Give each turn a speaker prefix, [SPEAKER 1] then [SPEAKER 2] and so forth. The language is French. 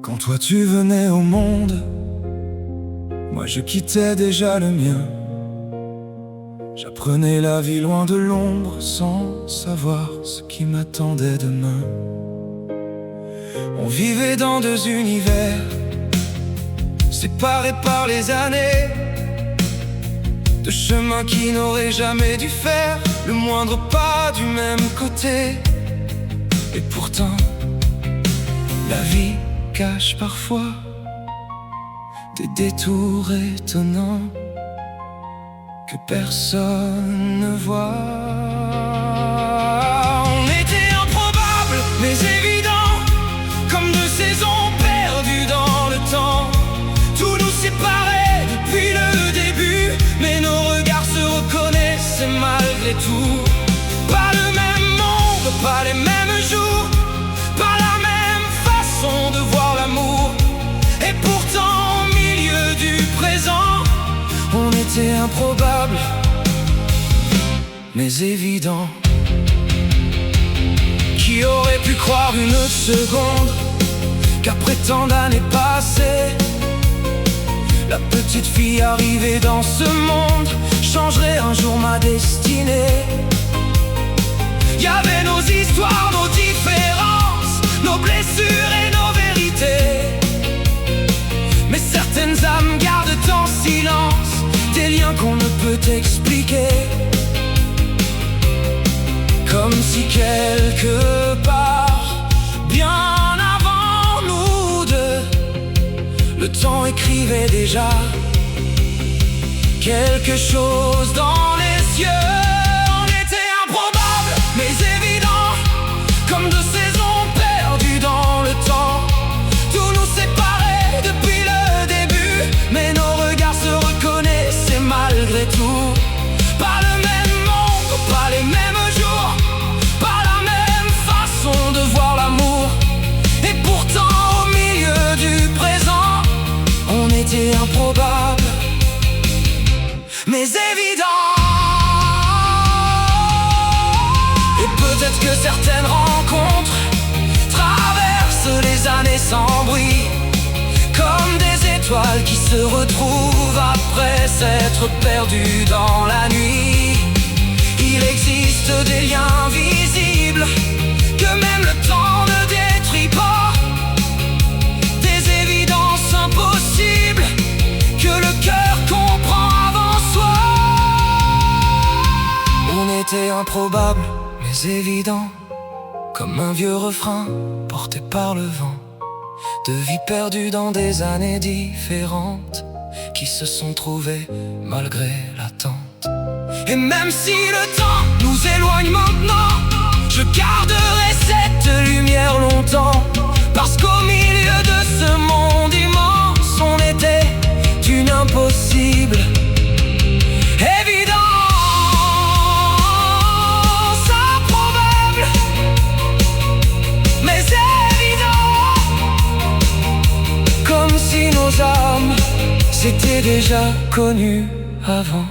[SPEAKER 1] Quand toi tu venais au monde, moi je quittais déjà le mien. J'apprenais la vie loin de l'ombre, sans savoir ce qui m'attendait demain. On vivait dans deux univers, séparés par les années, de chemins qui n'auraient jamais dû faire le moindre pas du même côté. Et pourtant, la vie cache parfois des détours étonnants que personne ne voit. On était improbables mais évidents, comme deux saisons perdues dans le temps. Tout nous séparait depuis le début, mais nos regards se reconnaissaient malgré tout. Pas le même monde, pas les mêmes jours, pas la même façon de voir l'amour. Et pourtant au milieu du présent, on était improbables mais évidents. Qui aurait pu croire une seconde qu'après tant d'années passées, la petite fille arrivée dans ce monde changerait un jour ma destinée. Y avait nos histoires, nos différences, nos blessures et nos vérités, mais certaines âmes gardent en silence des liens qu'on ne peut expliquer. Comme si quelque part, bien avant nous deux, le temps écrivait déjà quelque chose dans les yeux. On était improbables mais évidents, comme deux saisons perdues dans le temps. Tout nous séparait depuis le début, mais nos regards se reconnaissaient malgré tout. Pas le même monde, pas les mêmes jours, pas la même façon de voir l'amour. Et pourtant au milieu du présent, on était improbables mais évidents. Et peut-être que certaines rencontres traversent les années sans bruit, comme des étoiles qui se retrouvent après s'être perdues dans la nuit. Il existe des liens visibles que même le temps ne détruit pas, des évidences impossibles que le cœur comprend avant soi. On était improbables mais évidents, comme un vieux refrain porté par le vent, de vies perdues dans des années différentes qui se sont trouvées malgré l'attente. Et même si le temps nous éloigne maintenant, je garderai cette lumière longtemps, parce qu'au milieu de ce monde immense, on était d'une impossible évidence. Improbable mais évident, comme si nos âmes s'étaient déjà connues avant.